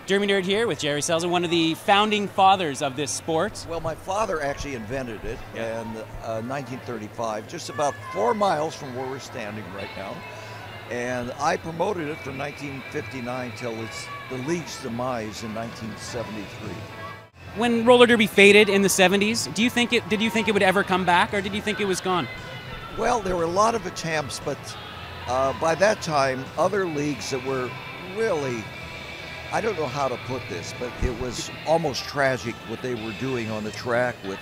Derby Nerd here with Jerry Seltzer, one of the founding fathers of this sport. Well, my father actually invented it in 1935, just about 4 miles from where we're standing right now. And I promoted it from 1959 till the league's demise in 1973. When roller derby faded in the 70s, did you think it would ever come back, or did you think it was gone? Well, there were a lot of attempts, but by that time, other leagues that were really, I don't know how to put this, but it was almost tragic what they were doing on the track with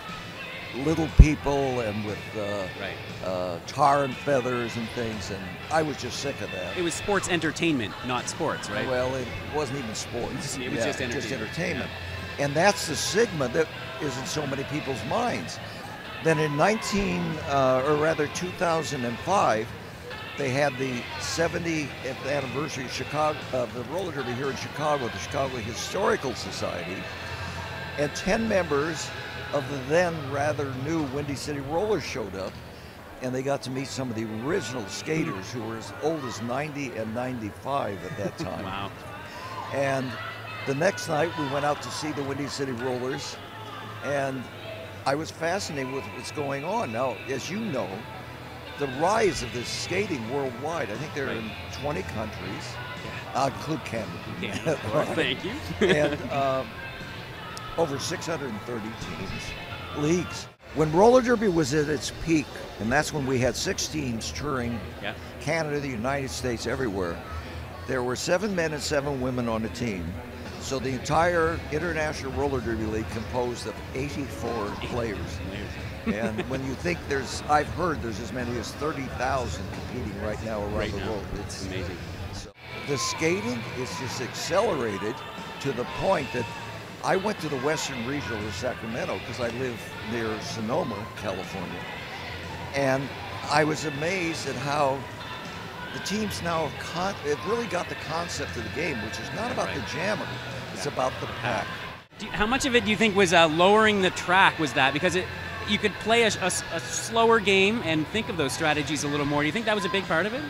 little people and with tar and feathers and things, and I was just sick of that. It was sports entertainment, not sports, right? Well, it wasn't even sports. It was just entertainment. Yeah. And that's the stigma that is in so many people's minds. Then in 2005, they had the 70th anniversary of the roller derby here in Chicago, the Chicago Historical Society, and 10 members of the then rather new Windy City Rollers showed up, and they got to meet some of the original skaters who were as old as 90 and 95 at that time. Wow. And the next night we went out to see the Windy City Rollers, and I was fascinated with what's going on. Now, as you know, the rise of this skating worldwide, I think they're in 20 countries. I'll include Canada. Yeah, thank you. And over 630 teams, leagues. When roller derby was at its peak, and that's when we had 6 teams touring Canada, the United States, everywhere, there were 7 men and 7 women on a team. So the entire International Roller Derby League composed of 84 players. And when you think I've heard there's as many as 30,000 competing right now around the world. It's amazing. So the skating is just accelerated to the point that I went to the Western Regional of Sacramento because I live near Sonoma, California. And I was amazed at how the teams now have really got the concept of the game, which is not about the jammer, it's about the pack. How much of it do you think was lowering the track was that? Because you could play a slower game and think of those strategies a little more. Do you think that was a big part of it?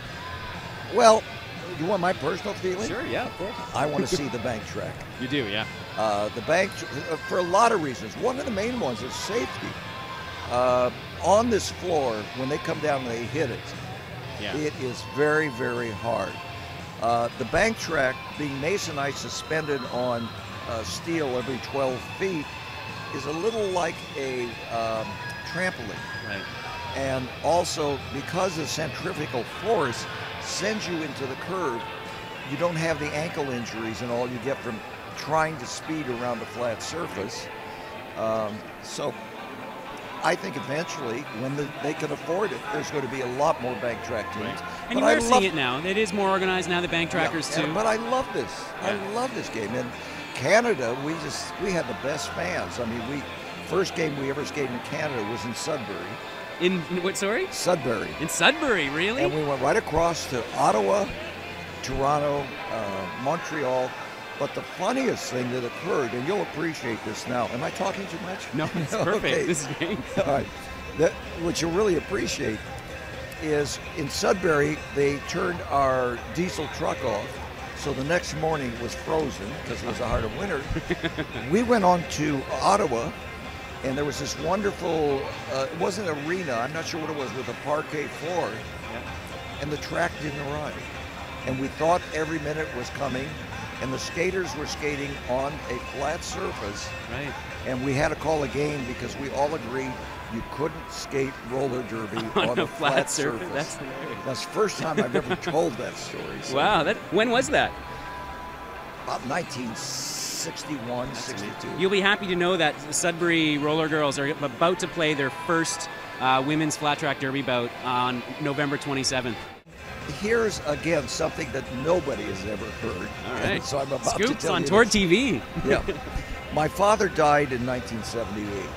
Well, you want my personal feeling? Sure, yeah, of course. I want to see the bank track. You do, yeah. The bank, for a lot of reasons. One of the main ones is safety. On this floor, when they come down and they hit it, it is very, very hard. The bank track, being masonite suspended on steel every 12 feet, is a little like a trampoline. Right. And also, because the centrifugal force sends you into the curve, you don't have the ankle injuries and all you get from trying to speed around a flat surface. So I think eventually, when they can afford it, there's going to be a lot more bank track teams. Right. And you are seeing it now. It is more organized now, the bank trackers too. But I love this. I love this game. In Canada, we had the best fans. I mean, first game we ever skated in Canada was in Sudbury. In what, sorry? Sudbury. In Sudbury, really? And we went right across to Ottawa, Toronto, Montreal. But the funniest thing that occurred, and you'll appreciate this now. Am I talking too much? No, it's perfect. Okay. This is great. All right. What you'll really appreciate is in Sudbury, they turned our diesel truck off. So the next morning it was frozen because it was the heart of winter. We went on to Ottawa, and there was this wonderful, it wasn't an arena, I'm not sure what it was, with a parquet floor, and the track didn't arrive. And we thought every minute was coming, and the skaters were skating on a flat surface. Right. And we had to call a game because we all agreed you couldn't skate roller derby on a flat surface. That's hilarious. That's the first time I've ever told that story. So wow, when was that? About 1961, 62. You'll be happy to know that the Sudbury Roller Girls are about to play their first women's flat track derby bout on November 27th. Here's, again, something that nobody has ever heard. All right. So I'm about Scoops to tell on you Tort this. TV. Yeah. My father died in 1978,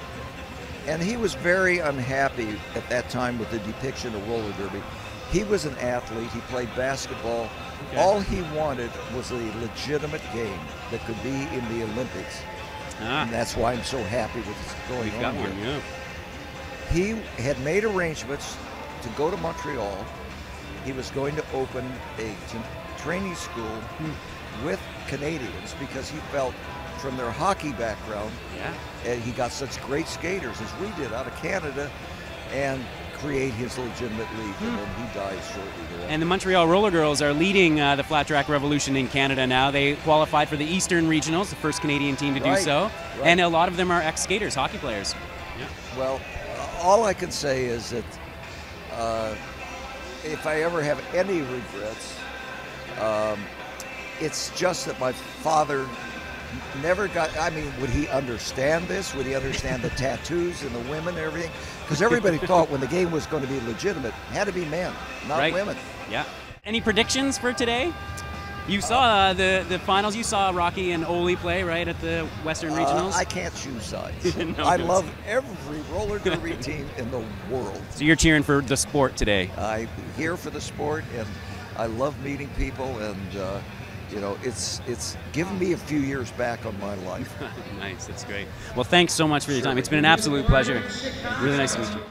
and he was very unhappy at that time with the depiction of roller derby. He was an athlete. He played basketball. Okay. All he wanted was a legitimate game that could be in the Olympics. And that's why I'm so happy with what's going on here. One, yeah. He had made arrangements to go to Montreal. He was going to open a training school with Canadians because he felt from their hockey background, and he got such great skaters as we did out of Canada, and create his legitimate league, and then he died shortly thereafter. And the Montreal Roller Girls are leading the flat track revolution in Canada now. They qualified for the Eastern Regionals, the first Canadian team to do so, and a lot of them are ex-skaters, hockey players. Well, all I can say is that if I ever have any regrets, it's just that my father never got, I mean, would he understand this? Would he understand the tattoos and the women and everything? Because everybody thought when the game was going to be legitimate, it had to be men, not women. Yeah. Any predictions for today? You saw the finals. You saw Rocky and Ole play, right, at the Western Regionals? I can't choose sides. I love every roller derby team in the world. So you're cheering for the sport today? I'm here for the sport, and I love meeting people, and you know, it's given me a few years back on my life. Nice, that's great. Well, thanks so much for your time. It's been an absolute pleasure. Really nice to meet you.